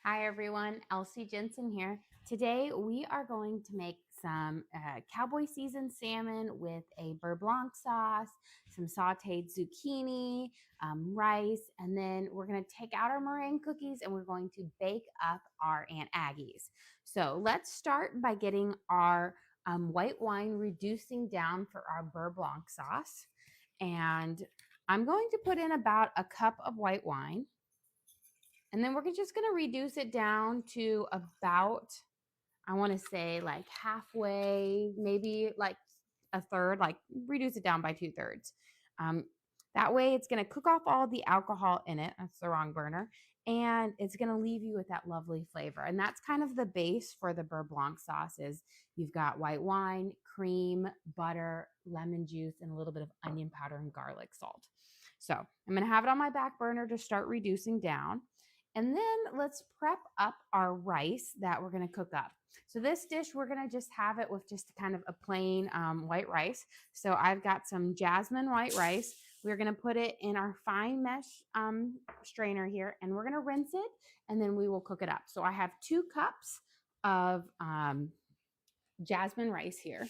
Hi everyone, Elsie Jensen here. Today we are going to make some Cowboy seasoned salmon with a Beurre Blanc sauce, some sautéed zucchini, rice, and then we're going to take out our meringue cookies and we're going to bake up our Aunt Aggie's. So let's start by getting our white wine reducing down for our Beurre Blanc sauce. And I'm going to put in about a cup of white wine. And then we're just going to reduce it down to about, I want to say like halfway, maybe like a third, like reduce it down by 2/3. That way it's going to cook off all the alcohol in it. That's the wrong burner. And it's going to leave you with that lovely flavor. And that's kind of the base for the Beurre Blanc sauce is you've got white wine, cream, butter, lemon juice, and a little bit of onion powder and garlic salt. So I'm going to have it on my back burner to start reducing down. And then let's prep up our rice that we're going to cook up. So this dish, we're going to just have it with just kind of a plain white rice. So I've got some jasmine white rice. We're going to put it in our fine mesh strainer here, and we're going to rinse it, and then we will cook it up. So I have 2 cups of jasmine rice here,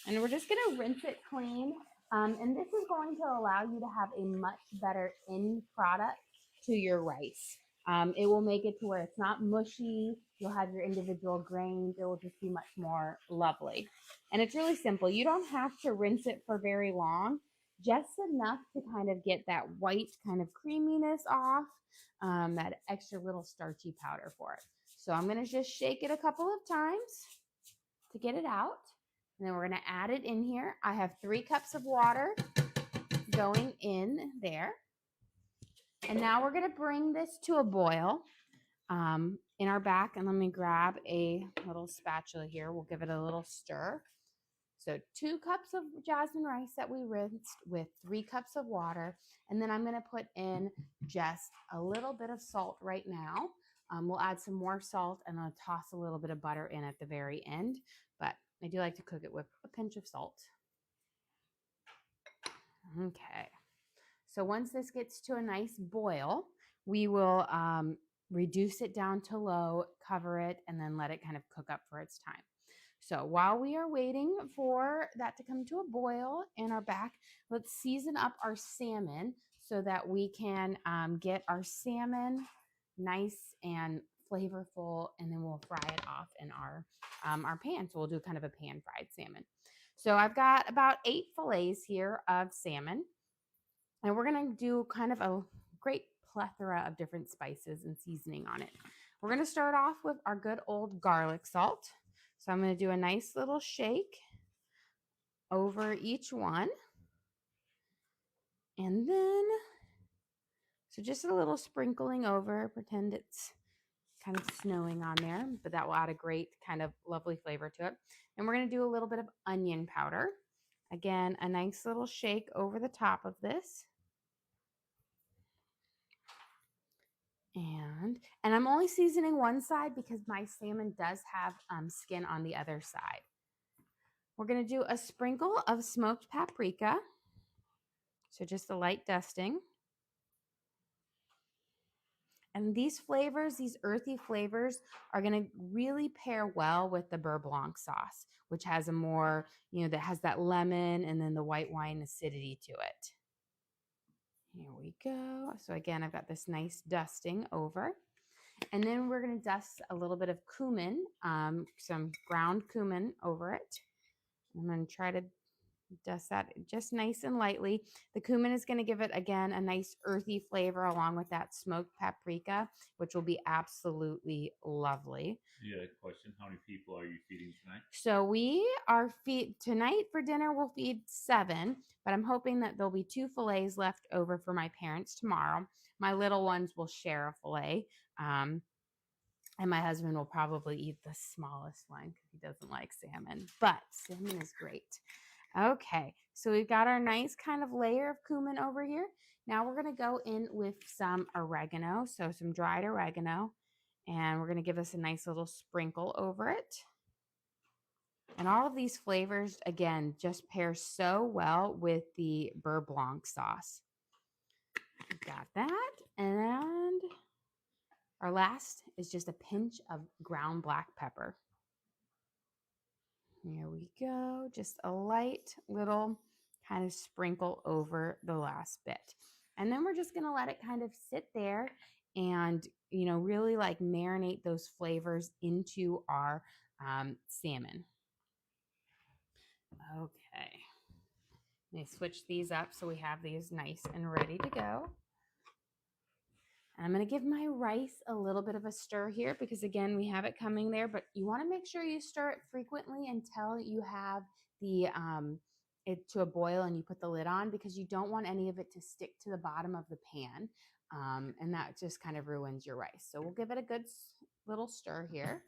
and we're just going to rinse it clean. And this is going to allow you to have a much better end product to your rice. It will make it to where it's not mushy. You'll have your individual grains. It will just be much more lovely. And it's really simple. You don't have to rinse it for very long, just enough to kind of get that white kind of creaminess off, that extra little starchy powder for it. So I'm going to just shake it a couple of times to get it out. And then we're going to add it in here. I have 3 cups of water going in there. And now we're going to bring this to a boil in our back. And let me grab a little spatula here. We'll give it a little stir. So 2 cups of jasmine rice that we rinsed with 3 cups of water. And then I'm going to put in just a little bit of salt right now. We'll add some more salt and I'll toss a little bit of butter in at the very end. But I do like to cook it with a pinch of salt. Okay. So once this gets to a nice boil, we will reduce it down to low, cover it, and then let it kind of cook up for its time. So while we are waiting for that to come to a boil in our back, let's season up our salmon so that we can get our salmon nice and flavorful, and then we'll fry it off in our pan. So we'll do kind of a pan-fried salmon. So I've got about 8 fillets here of salmon. And we're going to do kind of a great plethora of different spices and seasoning on it. We're going to start off with our good old garlic salt. So I'm going to do a nice little shake over each one. And then, so just a little sprinkling over, pretend it's kind of snowing on there, but that will add a great kind of lovely flavor to it. And we're going to do a little bit of onion powder. Again, a nice little shake over the top of this. And I'm only seasoning one side because my salmon does have skin on the other side. We're going to do a sprinkle of smoked paprika. So just a light dusting. And these flavors, these earthy flavors, are going to really pair well with the Beurre Blanc sauce, which has a more, that has that lemon and then the white wine acidity to it. Here we go. So again, I've got this nice dusting over. And then we're going to dust a little bit of cumin, some ground cumin over it. I'm going to try to dust that just nice and lightly. The cumin is going to give it, again, a nice earthy flavor along with that smoked paprika, which will be absolutely lovely. Yeah, question. How many people are you feeding tonight? So we are tonight for dinner, we'll feed 7, but I'm hoping that there'll be 2 fillets left over for my parents tomorrow. My little ones will share a fillet. And my husband will probably eat the smallest one because he doesn't like salmon, but salmon is great. Okay, so we've got our nice kind of layer of cumin over here. Now we're going to go in with some oregano, so some dried oregano, and we're going to give this a nice little sprinkle over it. And all of these flavors, again, just pair so well with the Beurre Blanc sauce. Got that, and Our last is just a pinch of ground black pepper. Here we go. Just a light little kind of sprinkle over the last bit. And then we're just going to let it kind of sit there and, really like marinate those flavors into our salmon. Okay. Let me switch these up so we have these nice and ready to go. And I'm going to give my rice a little bit of a stir here because, again, we have it coming there, but you want to make sure you stir it frequently until you have it to a boil and you put the lid on, because you don't want any of it to stick to the bottom of the pan, and that just kind of ruins your rice. So we'll give it a good little stir here.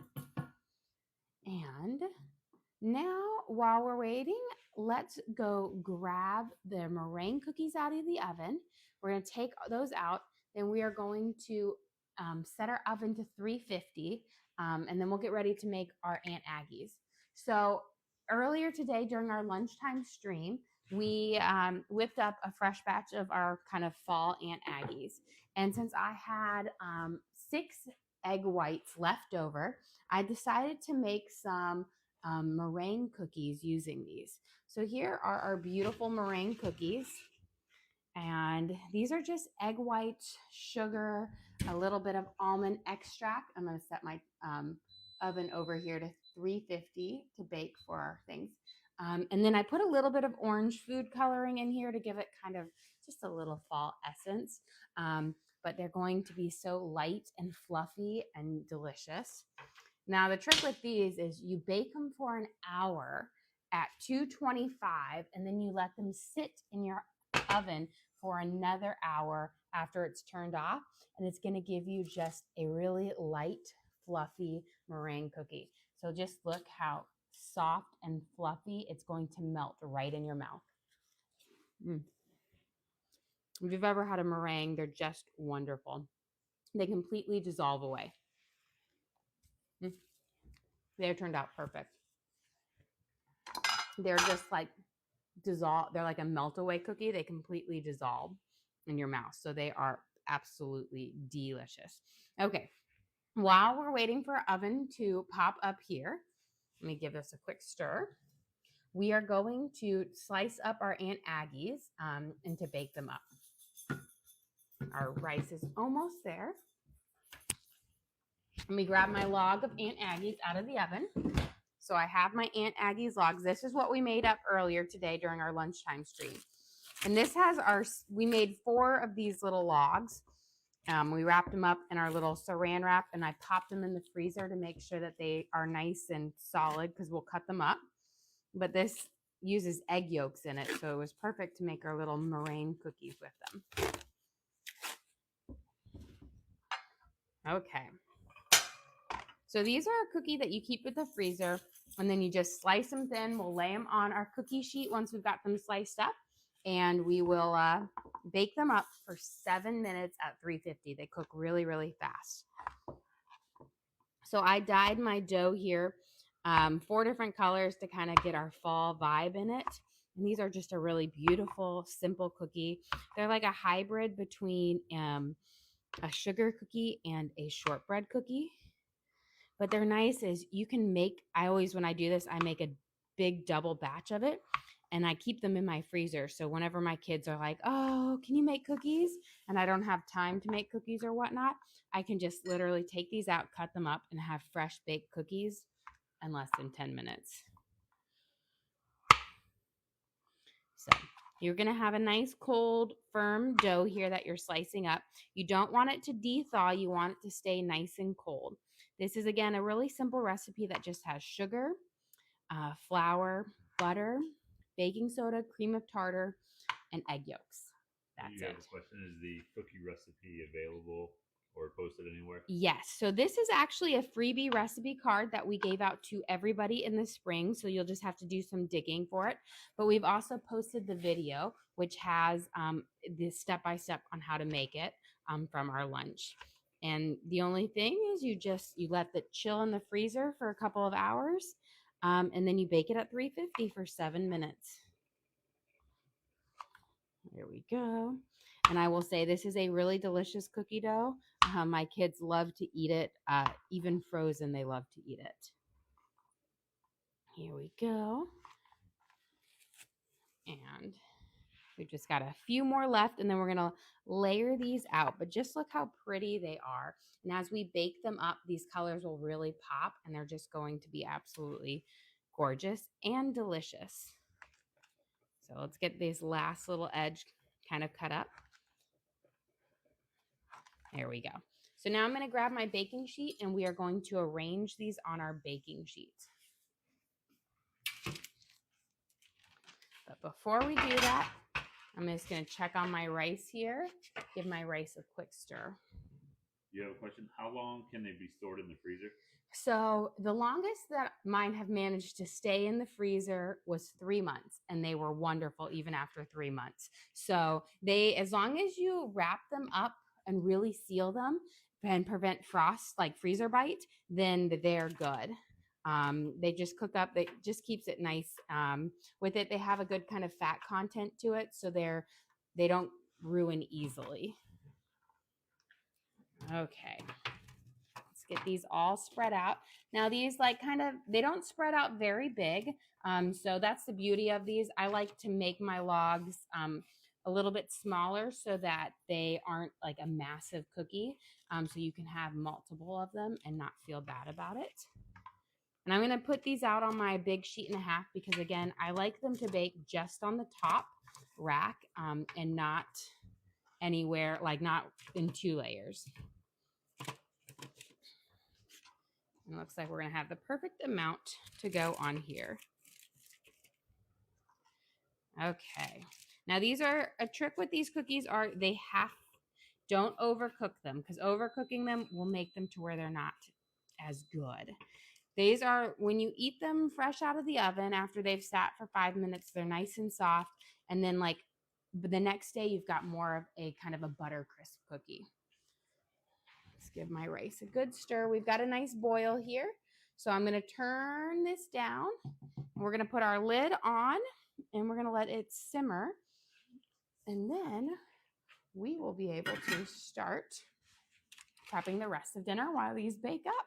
And now, while we're waiting, let's go grab the meringue cookies out of the oven. We're going to take those out. Then we are going to set our oven to 350, and then we'll get ready to make our Aunt Aggies. So earlier today during our lunchtime stream, we whipped up a fresh batch of our kind of fall Aunt Aggies. And since I had 6 egg whites left over, I decided to make some meringue cookies using these. So here are our beautiful meringue cookies. And these are just egg white, sugar, a little bit of almond extract. I'm going to set my oven over here to 350 to bake for our things. And then I put a little bit of orange food coloring in here to give it kind of just a little fall essence. But they're going to be so light and fluffy and delicious. Now, the trick with these is you bake them for an hour at 225, and then you let them sit in your oven for another hour after it's turned off, and it's going to give you just a really light, fluffy meringue cookie. So just look how soft and fluffy it's going to melt right in your mouth. If you've ever had a meringue, they're just wonderful. They completely dissolve away. They turned out perfect. They're just like dissolve. They're like a melt away cookie. They completely dissolve in your mouth. So they are absolutely delicious. Okay. While we're waiting for our oven to pop up here, let me give this a quick stir. We are going to slice up our Aunt Aggies and to bake them up. Our rice is almost there. Let me grab my log of Aunt Aggies out of the oven. So I have my Aunt Aggie's logs. This is what we made up earlier today during our lunchtime stream. And this has we made 4 of these little logs. We wrapped them up in our little saran wrap, and I popped them in the freezer to make sure that they are nice and solid because we'll cut them up. But this uses egg yolks in it, so it was perfect to make our little meringue cookies with them. Okay. So these are a cookie that you keep in the freezer, and then you just slice them thin. We'll lay them on our cookie sheet once we've got them sliced up, and we will bake them up for 7 minutes at 350. They cook really, really fast. So I dyed my dough here 4 different colors to kind of get our fall vibe in it. And these are just a really beautiful, simple cookie. They're like a hybrid between a sugar cookie and a shortbread cookie. But they're nice is you can make, when I do this, I make a big double batch of it, and I keep them in my freezer. So whenever my kids are like, oh, can you make cookies? And I don't have time to make cookies or whatnot, I can just literally take these out, cut them up, and have fresh baked cookies in less than 10 minutes. So you're going to have a nice cold, firm dough here that you're slicing up. You don't want it to de-thaw. You want it to stay nice and cold. This is, again, a really simple recipe that just has sugar, flour, butter, baking soda, cream of tartar, and egg yolks. That's it. You have a question. Is the cookie recipe available or posted anywhere? Yes. So this is actually a freebie recipe card that we gave out to everybody in the spring. So you'll just have to do some digging for it. But we've also posted the video, which has the step-by-step on how to make it from our lunch. And the only thing is you let it chill in the freezer for a couple of hours. And then you bake it at 350 for 7 minutes. There we go. And I will say this is a really delicious cookie dough. My kids love to eat it. Even frozen, they love to eat it. Here we go. And we've just got a few more left, and then we're going to layer these out. But just look how pretty they are. And as we bake them up, these colors will really pop, and they're just going to be absolutely gorgeous and delicious. So let's get this last little edge kind of cut up. There we go. So now I'm going to grab my baking sheet, and we are going to arrange these on our baking sheet. But before we do that, I'm just going to check on my rice here, give my rice a quick stir. You have a question? How long can they be stored in the freezer? So the longest that mine have managed to stay in the freezer was 3 months, and they were wonderful even after 3 months. So they, as long as you wrap them up and really seal them and prevent frost, like freezer bite, then they're good. They just cook up. It just keeps it nice. With it, they have a good kind of fat content to it, so they don't ruin easily. Okay, let's get these all spread out. Now these they don't spread out very big, so that's the beauty of these. I like to make my logs a little bit smaller so that they aren't like a massive cookie, so you can have multiple of them and not feel bad about it. And I'm going to put these out on my big sheet and a half because, again, I like them to bake just on the top rack and not anywhere, like not in 2 layers. It looks like we're going to have the perfect amount to go on here. Okay. Now, these are a trick with these cookies are don't overcook them, because overcooking them will make them to where they're not as good. These are, when you eat them fresh out of the oven after they've sat for 5 minutes, they're nice and soft. And then like the next day, you've got more of a kind of a butter crisp cookie. Let's give my rice a good stir. We've got a nice boil here. So I'm going to turn this down. We're going to put our lid on and we're going to let it simmer. And then we will be able to start prepping the rest of dinner while these bake up.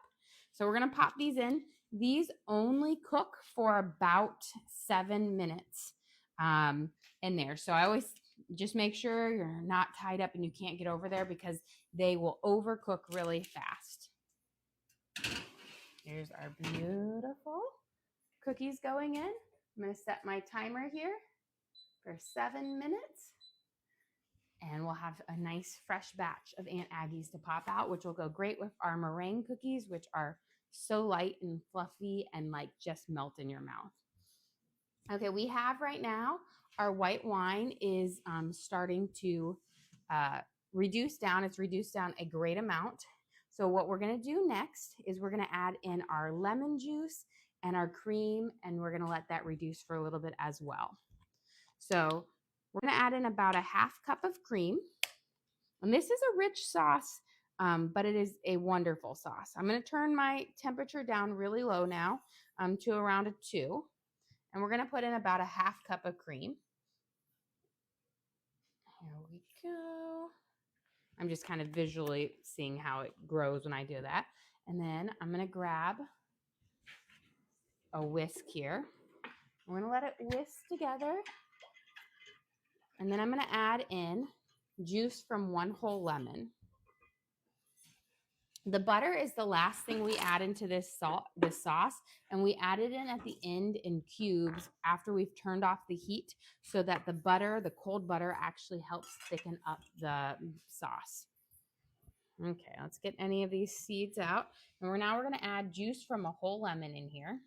So we're going to pop these in. These only cook for about 7 minutes in there. So I always just make sure you're not tied up and you can't get over there because they will overcook really fast. Here's our beautiful cookies going in. I'm going to set my timer here for 7 minutes. And we'll have a nice fresh batch of Aunt Aggie's to pop out, which will go great with our meringue cookies, which are so light and fluffy and like just melt in your mouth. Okay, we have right now, our white wine is starting to reduce down. It's reduced down a great amount. So what we're going to do next is we're going to add in our lemon juice and our cream, and we're going to let that reduce for a little bit as well. So we're going to add in about a ½ cup of cream. And this is a rich sauce, but it is a wonderful sauce. I'm going to turn my temperature down really low now to around a 2. And we're going to put in about a ½ cup of cream. Here we go. I'm just kind of visually seeing how it grows when I do that. And then I'm going to grab a whisk here. We're going to let it whisk together. And then I'm going to add in juice from 1 whole lemon. The butter is the last thing we add into this sauce, and we add it in at the end in cubes after we've turned off the heat so that the butter, the cold butter, actually helps thicken up the sauce. Okay, let's get any of these seeds out. And now we're going to add juice from a whole lemon in here.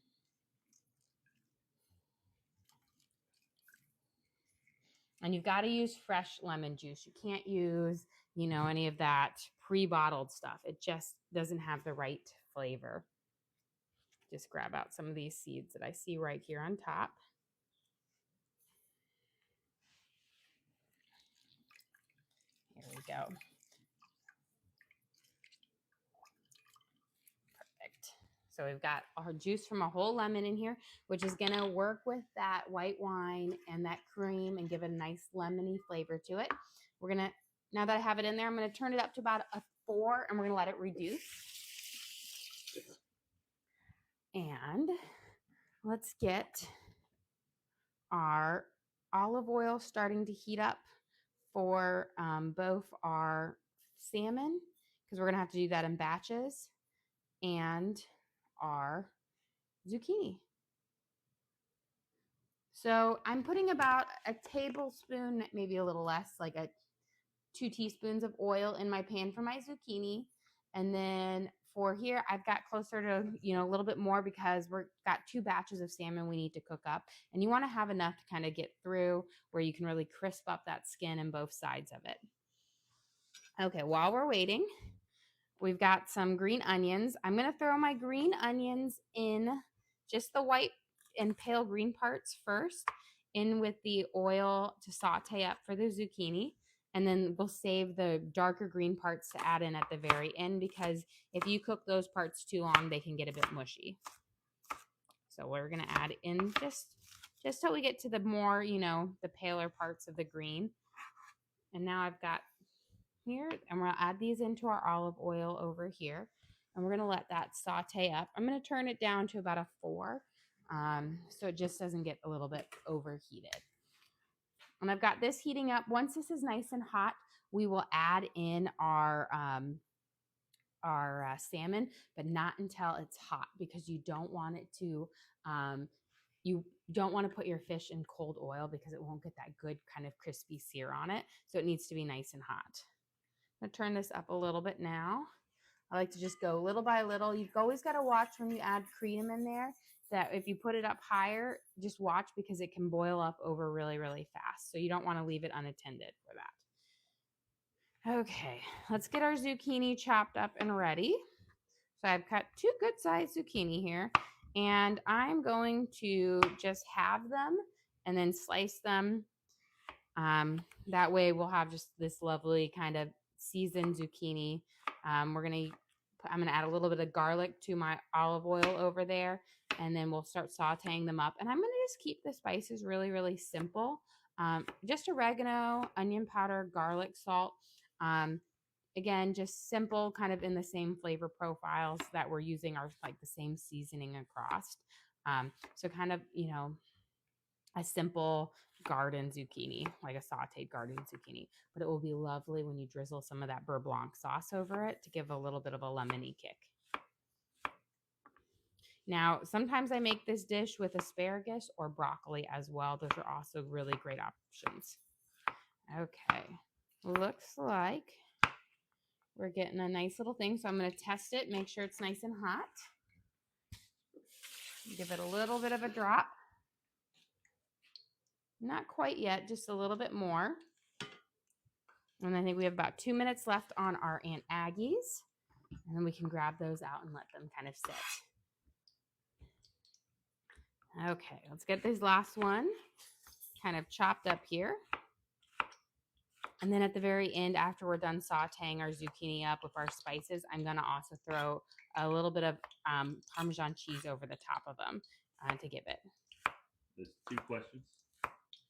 And you've got to use fresh lemon juice. You can't use, any of that pre-bottled stuff. It just doesn't have the right flavor. Just grab out some of these seeds that I see right here on top. Here we go. Perfect. So we've got our juice from a whole lemon in here, which is going to work with that white wine and that cream and give a nice lemony flavor to it. We're going to Now that I have it in there, I'm going to turn it up to about a 4 and we're going to let it reduce. And let's get our olive oil starting to heat up for both our salmon, because we're going to have to do that in batches, and our zucchini. So I'm putting about a tablespoon, maybe a little less, like 2 teaspoons of oil in my pan for my zucchini. And then for here, I've got closer to, a little bit more because we've got 2 batches of salmon we need to cook up. And you want to have enough to kind of get through where you can really crisp up that skin in both sides of it. Okay, while we're waiting, we've got some green onions. I'm going to throw my green onions in, just the white and pale green parts first, in with the oil to saute up for the zucchini. And then we'll save the darker green parts to add in at the very end, because if you cook those parts too long, they can get a bit mushy. So we're going to add in just till we get to the more, the paler parts of the green. And now I've got here, and we're going to add these into our olive oil over here. And we're going to let that saute up. I'm going to turn it down to about a 4, so it just doesn't get a little bit overheated. And I've got this heating up. Once this is nice and hot, we will add in our salmon, but not until it's hot, because you don't want it to, you don't want to put your fish in cold oil, because it won't get that good kind of crispy sear on it. So it needs to be nice and hot. I'm going to turn this up a little bit now. I like to just go little by little. You've always got to watch when you add cream in there, that if you put it up higher, just watch, because it can boil up over really, really fast. So you don't want to leave it unattended for that. Okay, let's get our zucchini chopped up and ready. So I've cut 2 good sized zucchini here, and I'm going to just have them and then slice them. That way we'll have just this lovely kind of seasoned zucchini. I'm going to add a little bit of garlic to my olive oil over there, and then we'll start sauteing them up. And I'm going to just keep the spices really, really simple. Just oregano, onion powder, garlic, salt. Again, just simple, kind of in the same flavor profiles that we're using, are like the same seasoning across. So kind of, a simple garden zucchini, like a sauteed garden zucchini. But it will be lovely when you drizzle some of that Beurre Blanc sauce over it to give a little bit of a lemony kick. Now, sometimes I make this dish with asparagus or broccoli as well. Those are also really great options. Okay, looks like we're getting a nice little thing. So I'm going to test it, make sure it's nice and hot. Give it a little bit of a drop. Not quite yet, just a little bit more. And I think we have about 2 minutes left on our Aunt Aggie's. And then we can grab those out and let them kind of sit. Okay, let's get this last one kind of chopped up here. And then at the very end, after we're done sauteing our zucchini up with our spices, I'm going to also throw a little bit of Parmesan cheese over the top of them to give it. There's 2 questions.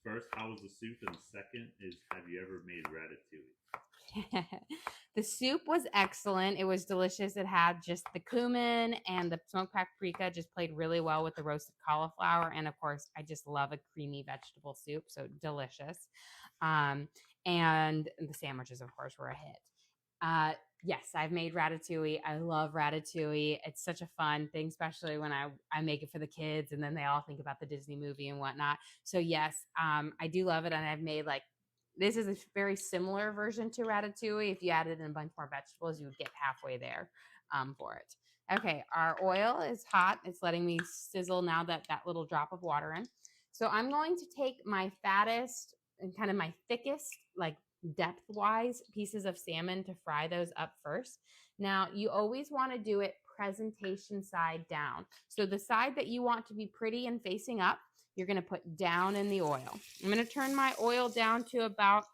First, how was the soup? And the second is, have you ever made ratatouille? The soup was excellent. It was delicious. It had just the cumin, and the smoked paprika just played really well with the roasted cauliflower. And of course, I just love a creamy vegetable soup. So delicious. And the sandwiches, of course, were a hit. Yes, I've made ratatouille. I love ratatouille. It's such a fun thing, especially when I make it for the kids, and then they all think about the Disney movie and whatnot. So yes, I do love it. And I've made this is a very similar version to ratatouille. If you added in a bunch more vegetables, you would get halfway there for it. Okay, our oil is hot. It's letting me sizzle now that little drop of water in. So I'm going to take my fattest and kind of my thickest, depth-wise pieces of salmon to fry those up first. Now, you always want to do it presentation side down. So the side that you want to be pretty and facing up, you're going to put down in the oil. I'm going to turn my oil down to about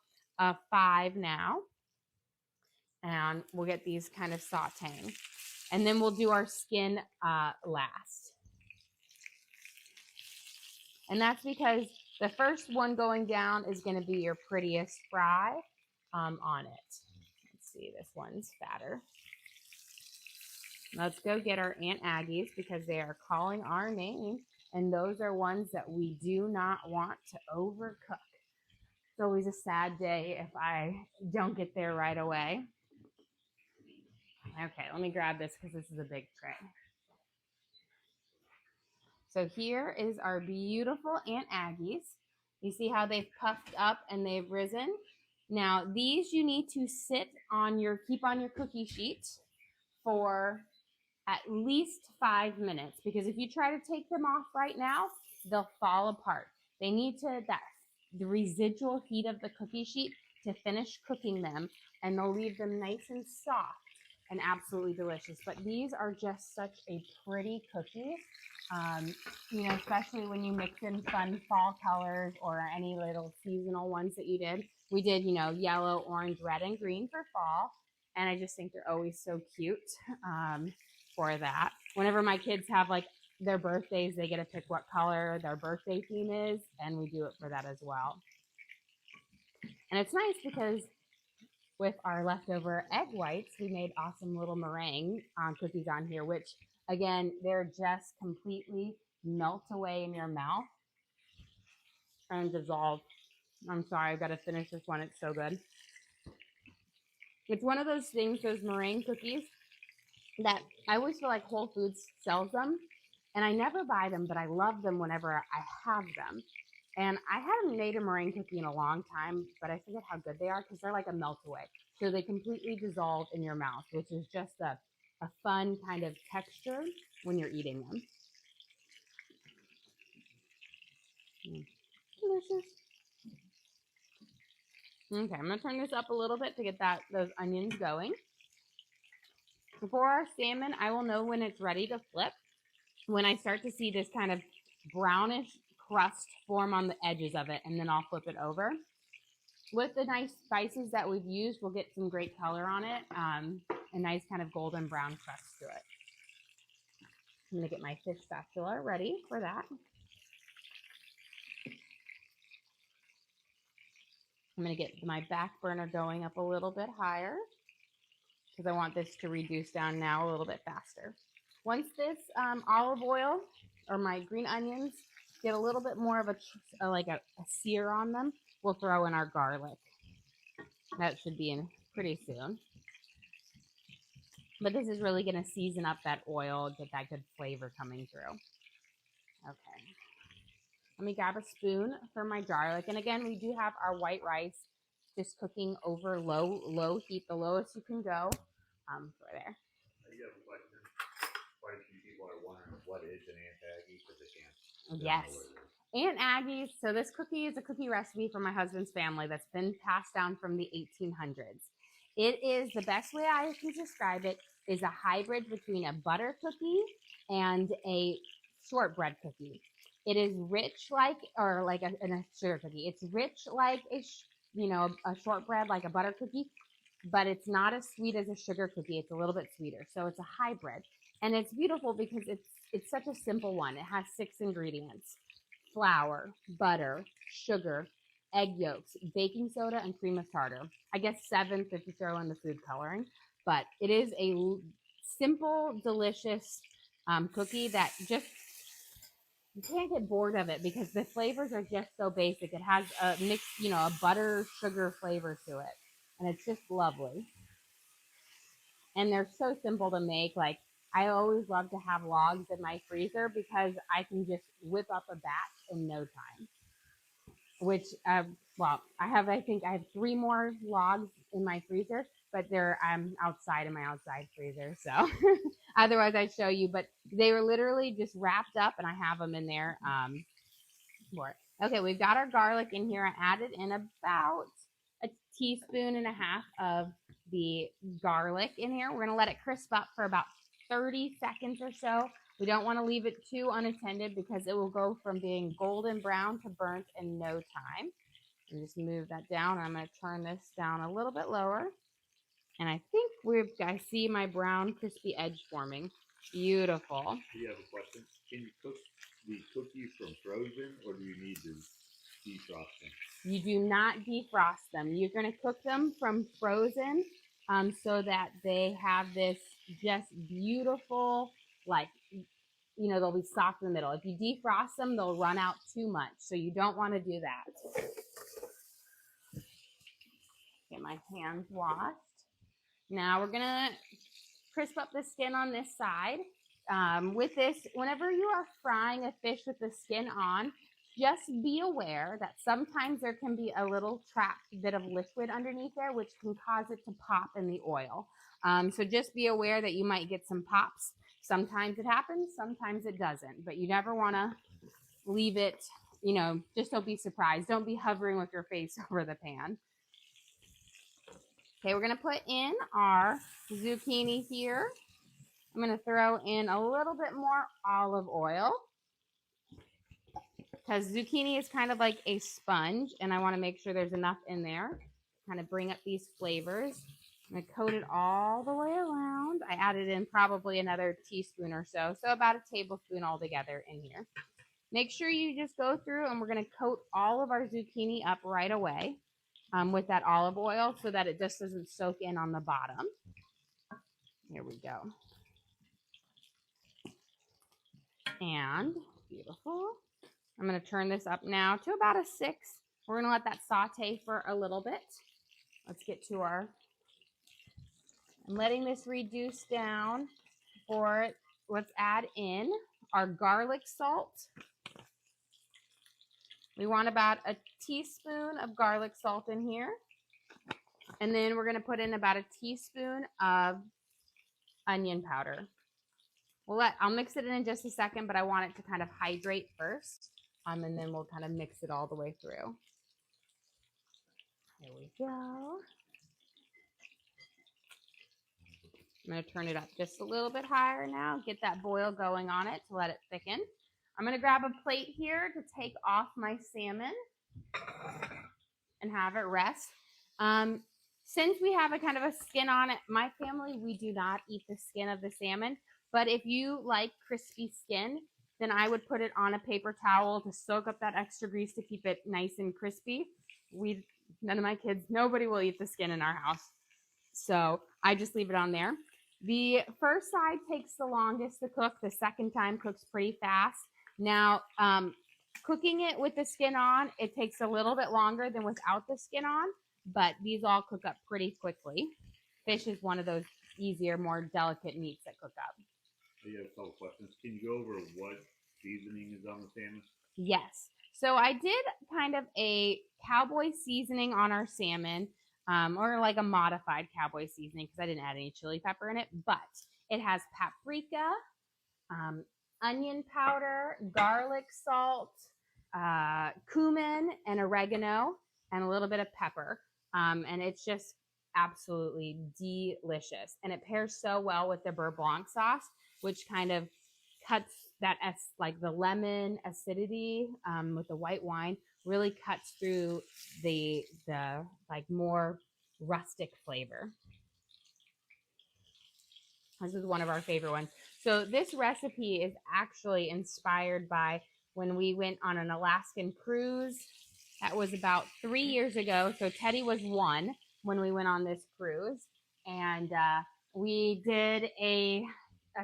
5 now. And we'll get these kind of sauteing. And then we'll do our skin last. And that's because the first one going down is going to be your prettiest fry. on it. Let's see, this one's fatter. Let's go get our Aunt Aggie's because they are calling our name. And those are ones that we do not want to overcook. It's always a sad day if I don't get there right away. Okay, let me grab this because this is a big tray. So here is our beautiful Aunt Aggie's. You see how they've puffed up and they've risen? Now, these you need to keep on your cookie sheet for at least 5 minutes, because if you try to take them off right now, they'll fall apart. They need the residual heat of the cookie sheet to finish cooking them, and they'll leave them nice and soft and absolutely delicious. But these are just such a pretty cookie, especially when you mix in fun fall colors or any little seasonal ones that you did. We did, yellow, orange, red, and green for fall, and I just think they're always so cute for that. Whenever my kids have their birthdays, they get to pick what color their birthday theme is, and we do it for that as well. And it's nice because with our leftover egg whites, we made awesome little meringue cookies on here, which again, they're just completely melt away in your mouth and dissolve. I'm sorry, I've got to finish this one. It's so good. It's one of those things, those meringue cookies, that I always feel like Whole Foods sells them, and I never buy them, but I love them whenever I have them. And I haven't made a meringue cookie in a long time, but I forget how good they are because they're like a melt away. So they completely dissolve in your mouth, which is just a fun kind of texture when you're eating them. Delicious. Okay, I'm going to turn this up a little bit to get those onions going. For our salmon, I will know when it's ready to flip when I start to see this kind of brownish crust form on the edges of it, and then I'll flip it over. With the nice spices that we've used, we'll get some great color on it, a nice kind of golden brown crust to it. I'm going to get my fish spatula ready for that. I'm going to get my back burner going up a little bit higher because I want this to reduce down now a little bit faster. Once this olive oil or my green onions get a little bit more of a sear on them, we'll throw in our garlic. That should be in pretty soon. But this is really going to season up that oil, get that good flavor coming through. Okay. Let me grab a spoon for my garlic. And again, we do have our white rice just cooking over low heat, the lowest you can go for there. You have a question. Quite a few people are wondering what is an Aunt Aggie because they can't. Yes. Aunt Aggie's. So this cookie is a cookie recipe from my husband's family that's been passed down from the 1800s. It is, the best way I can describe it, is a hybrid between a butter cookie and a shortbread cookie. It is rich like a sugar cookie. It's rich like a shortbread, like a butter cookie, but it's not as sweet as a sugar cookie. It's a little bit sweeter. So it's a hybrid. And it's beautiful because it's such a simple one. It has 6 ingredients: flour, butter, sugar, egg yolks, baking soda, and cream of tartar. I guess 7th if you throw in the food coloring. But it is a simple, delicious cookie that just, you can't get bored of it because the flavors are just so basic. It has a mixed, a butter sugar flavor to it. And it's just lovely. And they're so simple to make. Like, I always love to have logs in my freezer because I can just whip up a batch in no time. Which, I have 3 more logs in my freezer, but I'm outside in my outside freezer. So otherwise I'd show you, but they were literally just wrapped up and I have them in there for it. Okay, we've got our garlic in here. I added in about a teaspoon and a half of the garlic in here. We're going to let it crisp up for about 30 seconds or so. We don't want to leave it too unattended because it will go from being golden brown to burnt in no time. And just move that down. I'm going to turn this down a little bit lower. And I think I see my brown crispy edge forming. Beautiful. Do you have a question? Can you cook the cookies from frozen, or do you need to defrost them. You do not defrost them. You're going to cook them from frozen so that they have this just beautiful, like, you know, they'll be soft in the middle. If you defrost them, they'll run out too much. So you don't want to do that. Get my hands washed. Now we're going to crisp up the skin on this side. With this, whenever you are frying a fish with the skin on, just be aware that sometimes there can be a little trapped bit of liquid underneath there, which can cause it to pop in the oil. So just be aware that you might get some pops. Sometimes it happens, sometimes it doesn't, but you never want to leave it, you know, just don't be surprised. Don't be hovering with your face over the pan. Okay, we're going to put in our zucchini here. I'm going to throw in a little bit more olive oil because zucchini is kind of like a sponge, and I want to make sure there's enough in there. Kind of bring up these flavors. I'm going to coat it all the way around. I added in probably another teaspoon or so, so about a tablespoon altogether in here. Make sure you just go through, and we're going to coat all of our zucchini up right away with that olive oil so that it just doesn't soak in on the bottom. Here we go. And beautiful. I'm going to turn this up now to about a 6. We're going to let that saute for a little bit. Let's get to our, I'm letting this reduce down for it. Let's add in our garlic salt. We want about a teaspoon of garlic salt in here. And then we're going to put in about a teaspoon of onion powder. I'll mix it in just a second, but I want it to kind of hydrate first. And then we'll kind of mix it all the way through. There we go. I'm going to turn it up just a little bit higher now. Get that boil going on it to let it thicken. I'm going to grab a plate here to take off my salmon and have it rest. Since we have a kind of a skin on it, my family, we do not eat the skin of the salmon. But if you like crispy skin, then I would put it on a paper towel to soak up that extra grease to keep it nice and crispy. None of my kids, nobody will eat the skin in our house. So I just leave it on there. The first side takes the longest to cook. The second time cooks pretty fast. Now, cooking it with the skin on, it takes a little bit longer than without the skin on, but these all cook up pretty quickly. Fish is one of those easier, more delicate meats that cook up. You have a couple questions. Can you go over what seasoning is on the salmon? Yes. So I did kind of a Cowboy seasoning on our salmon, or like a modified Cowboy seasoning because I didn't add any chili pepper in it, but it has paprika, onion powder, garlic salt, cumin, and oregano, and a little bit of pepper. And it's just absolutely delicious. And it pairs so well with the Beurre Blanc sauce, which kind of cuts that, like the lemon acidity with the white wine, really cuts through the like more rustic flavor. This is one of our favorite ones. So this recipe is actually inspired by when we went on an Alaskan cruise. That was about 3 years ago. So Teddy was 1 when we went on this cruise. And we did a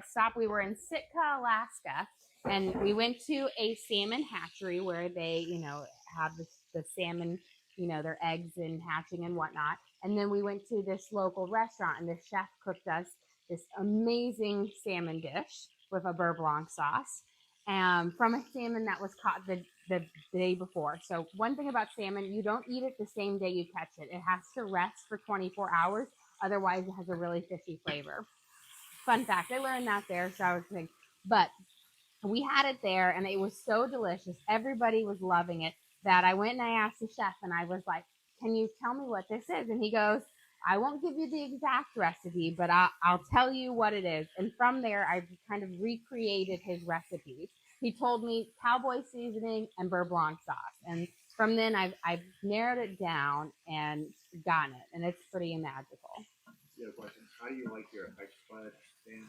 stop. We were in Sitka, Alaska. And we went to a salmon hatchery where they, you know, have the salmon, you know, their eggs and hatching and whatnot. And then we went to this local restaurant, and the chef cooked us this amazing salmon dish with a Beurre Blanc sauce from a salmon that was caught the day before. So one thing about salmon, you don't eat it the same day you catch it. It has to rest for 24 hours. Otherwise, it has a really fishy flavor. Fun fact, I learned that there, so I was thinking, but we had it there, and it was so delicious. Everybody was loving it that I went and I asked the chef, and I was like, can you tell me what this is? And he goes, I won't give you the exact recipe, but I'll tell you what it is. And from there, I kind of recreated his recipe. He told me Cowboy seasoning and Beurre Blanc sauce. And from then, I've narrowed it down and gotten it. And it's pretty magical. You have a question. How do you like your effects bud, Dan?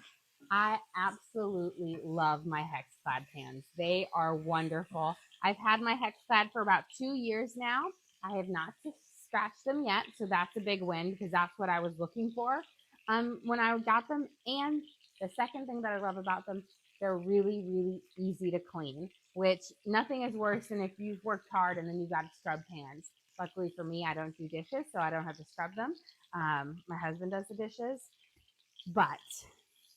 I absolutely love my Hexclad pans. They are wonderful. I've had my Hexclad for about 2 years now. I have not scratched them yet, so that's a big win because that's what I was looking for when I got them. And the second thing that I love about them, they're really, really easy to clean, which nothing is worse than if you've worked hard and then you got to scrub pans. Luckily for me, I don't do dishes, so I don't have to scrub them. My husband does the dishes, but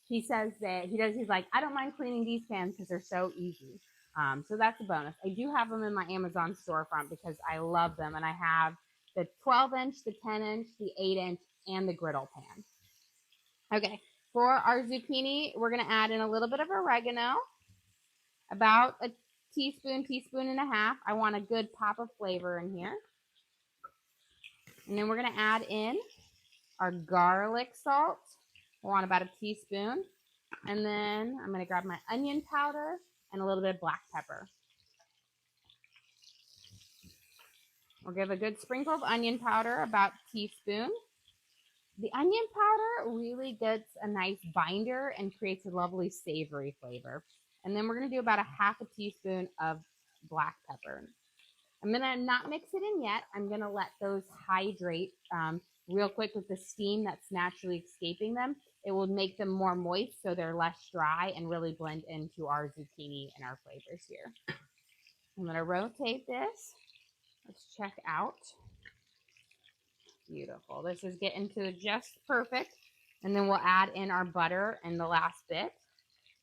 he says that he's like, I don't mind cleaning these pans because they're so easy. So that's a bonus. I do have them in my Amazon storefront because I love them. And I have the 12-inch, the 10-inch, the 8-inch, and the griddle pan. Okay, for our zucchini, we're going to add in a little bit of oregano, about a teaspoon and a half. I want a good pop of flavor in here. And then we're going to add in our garlic salt. I want about a teaspoon. And then I'm going to grab my onion powder and a little bit of black pepper. We'll give a good sprinkle of onion powder, about a teaspoon. The onion powder really gets a nice binder and creates a lovely savory flavor. And then we're going to do about a half a teaspoon of black pepper. I'm going to not mix it in yet. I'm going to let those hydrate real quick with the steam that's naturally escaping them. It will make them more moist so they're less dry and really blend into our zucchini and our flavors here. I'm going to rotate this. Let's check out. Beautiful. This is getting to just perfect. And then we'll add in our butter in the last bit.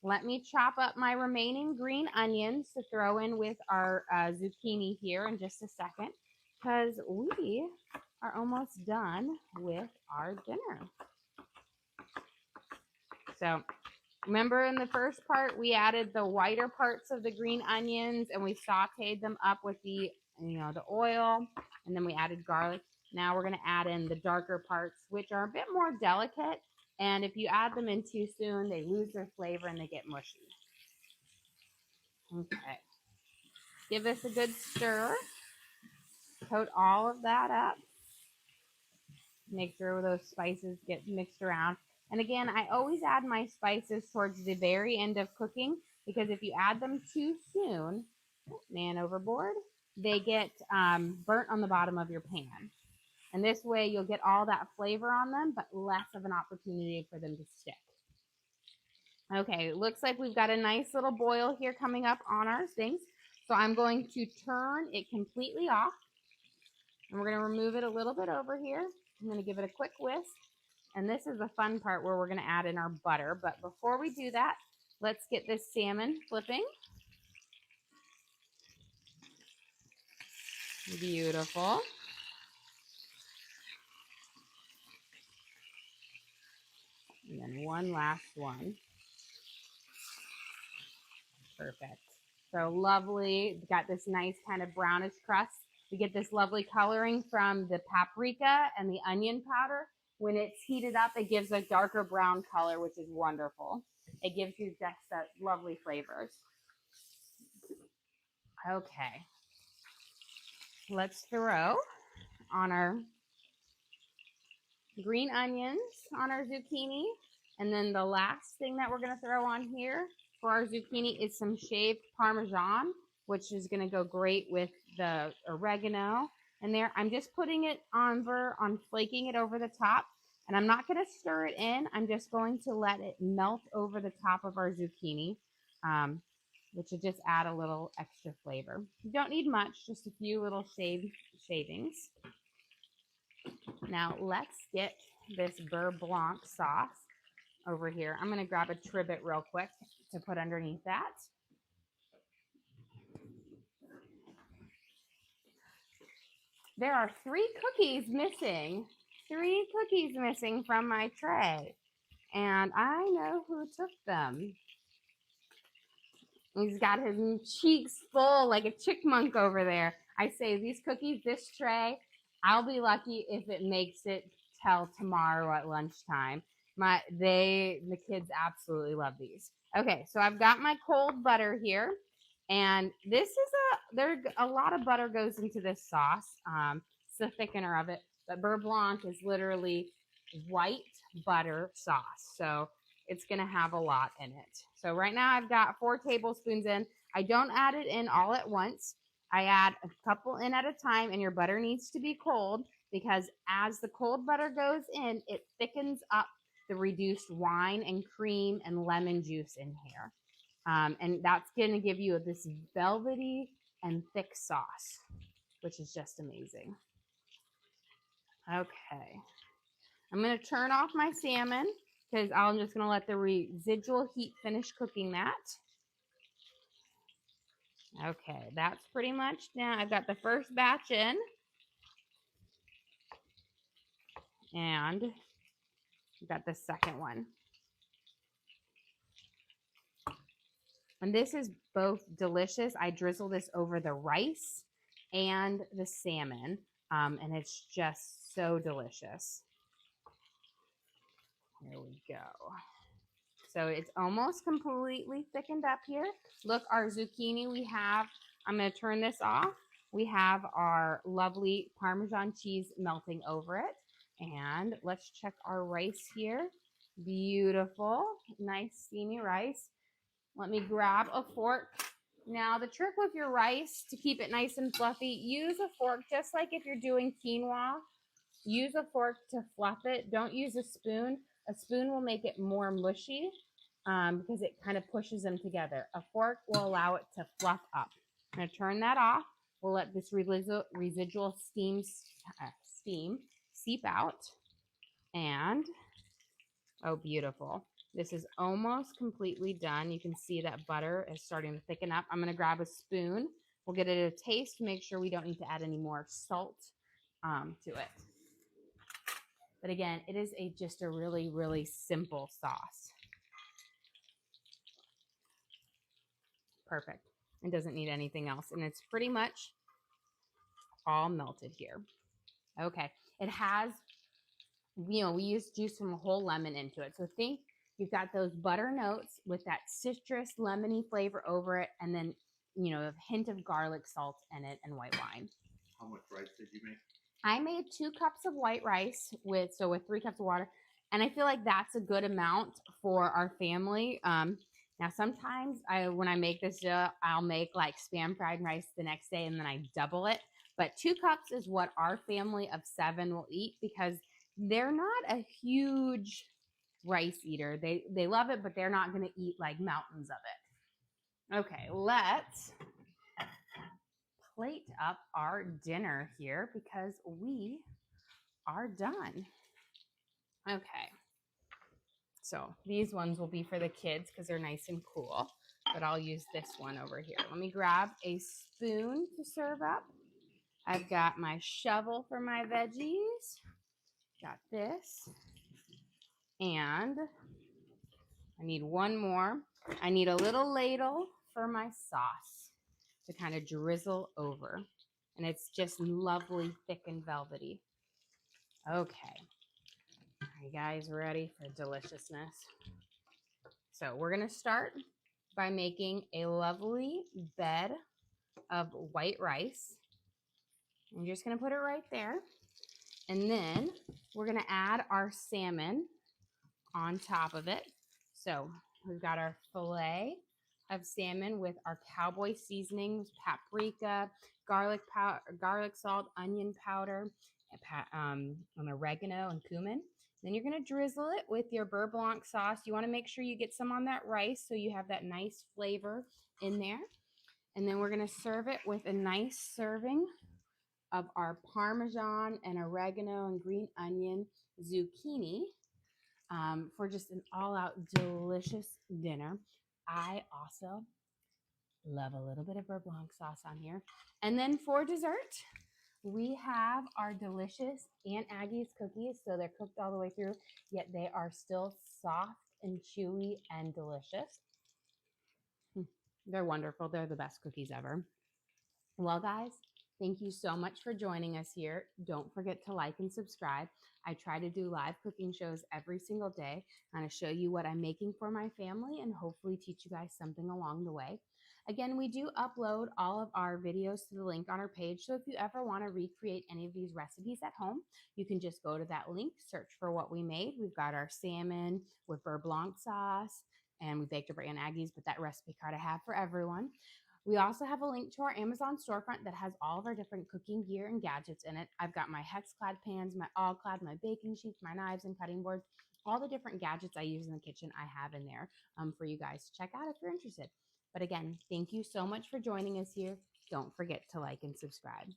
Let me chop up my remaining green onions to throw in with our zucchini here in just a second, because we are almost done with our dinner. So remember in the first part, we added the whiter parts of the green onions and we sauteed them up with the oil, and then we added garlic. Now we're going to add in the darker parts, which are a bit more delicate. And if you add them in too soon, they lose their flavor and they get mushy. Okay. Give this a good stir. Coat all of that up. Make sure those spices get mixed around. And again, I always add my spices towards the very end of cooking, because if you add them too soon, man overboard, they get burnt on the bottom of your pan. And this way you'll get all that flavor on them, but less of an opportunity for them to stick. Okay, it looks like we've got a nice little boil here coming up on our things. So I'm going to turn it completely off. And we're going to remove it a little bit over here. I'm going to give it a quick whisk. And this is the fun part where we're going to add in our butter. But before we do that, let's get this salmon flipping. Beautiful. And then one last one. Perfect. So lovely. Got this nice kind of brownish crust. We get this lovely coloring from the paprika and the onion powder. When it's heated up, it gives a darker brown color, which is wonderful. It gives you just that lovely flavors. Okay. Let's throw on our green onions on our zucchini. And then the last thing that we're going to throw on here for our zucchini is some shaved Parmesan, which is going to go great with the oregano. And there, I'm just putting it on flaking it over the top. And I'm not going to stir it in. I'm just going to let it melt over the top of our zucchini, which will just add a little extra flavor. You don't need much, just a few little shavings. Now let's get this Beurre Blanc sauce over here. I'm going to grab a trivet real quick to put underneath that. There are 3 cookies missing. 3 cookies missing from my tray. And I know who took them. He's got his cheeks full like a chipmunk over there. I say these cookies, this tray, I'll be lucky if it makes it till tomorrow at lunchtime. The kids absolutely love these. Okay, so I've got my cold butter here, and this is a lot of butter goes into this sauce. It's the thickener of it, but Beurre Blanc is literally white butter sauce. So it's going to have a lot in it. So right now I've got 4 tablespoons in. I don't add it in all at once. I add a couple in at a time, and your butter needs to be cold because as the cold butter goes in, it thickens up the reduced wine and cream and lemon juice in here. And that's going to give you this velvety and thick sauce, which is just amazing. Okay. I'm going to turn off my salmon because I'm just going to let the residual heat finish cooking that. Okay, that's pretty much done. I've got the first batch in. And I've got the second one. And this is both delicious. I drizzle this over the rice and the salmon, and it's just so delicious. Here we go. So it's almost completely thickened up here. Look, our zucchini we have, I'm going to turn this off. We have our lovely Parmesan cheese melting over it. And let's check our rice here. Beautiful, nice steamy rice. Let me grab a fork. Now, the trick with your rice to keep it nice and fluffy, use a fork just like if you're doing quinoa. Use a fork to fluff it. Don't use a spoon. A spoon will make it more mushy because it kind of pushes them together. A fork will allow it to fluff up. I'm going to turn that off. We'll let this residual steam seep out. And, oh, beautiful. This is almost completely done. You can see that butter is starting to thicken up. I'm going to grab a spoon. We'll get it a taste to make sure we don't need to add any more salt to it. But again, it is just a really, really simple sauce. Perfect. It doesn't need anything else. And it's pretty much all melted here. Okay. It has, we use juice from a whole lemon into it. So think you've got those butter notes with that citrus lemony flavor over it. And then, a hint of garlic salt in it and white wine. How much rice did you make? I made 2 cups of white rice with 3 cups of water. And I feel like that's a good amount for our family. Now, sometimes when I make this dough, I'll make like spam fried rice the next day and then I double it. But 2 cups is what our family of 7 will eat because they're not a huge rice eater. They love it, but they're not going to eat like mountains of it. Okay, let's plate up our dinner here because we are done. Okay. So these ones will be for the kids because they're nice and cool, but I'll use this one over here. Let me grab a spoon to serve up. I've got my shovel for my veggies. Got this. And I need one more. I need a little ladle for my sauce to kind of drizzle over. And it's just lovely, thick and velvety. Okay. Are you guys ready for deliciousness? So we're going to start by making a lovely bed of white rice. I'm just going to put it right there. And then we're going to add our salmon on top of it. So we've got our fillet of salmon with our Cowboy seasonings, paprika, garlic powder, garlic salt, onion powder, and oregano and cumin. Then you're going to drizzle it with your Beurre Blanc sauce. You want to make sure you get some on that rice so you have that nice flavor in there. And then we're going to serve it with a nice serving of our Parmesan and oregano and green onion zucchini for just an all-out delicious dinner. I also love a little bit of Beurre Blanc sauce on here. And then for dessert, we have our delicious Aunt Aggie's cookies. So they're cooked all the way through, yet they are still soft and chewy and delicious. They're wonderful. They're the best cookies ever. Well, guys, Thank you so much for joining us here. Don't forget to like and subscribe. I try to do live cooking shows every single day, kind of show you what I'm making for my family and hopefully teach you guys something along the way. Again, we do upload all of our videos to the link on our page. So if you ever want to recreate any of these recipes at home, you can just go to that link, search for what we made. We've got our salmon with Beurre Blanc sauce, and we baked over Aunt Aggie's, but that recipe card I have for everyone. We also have a link to our Amazon storefront that has all of our different cooking gear and gadgets in it. I've got my hex-clad pans, my all-clad, my baking sheets, my knives and cutting boards, all the different gadgets I use in the kitchen I have in there for you guys to check out if you're interested. But again, thank you so much for joining us here. Don't forget to like and subscribe.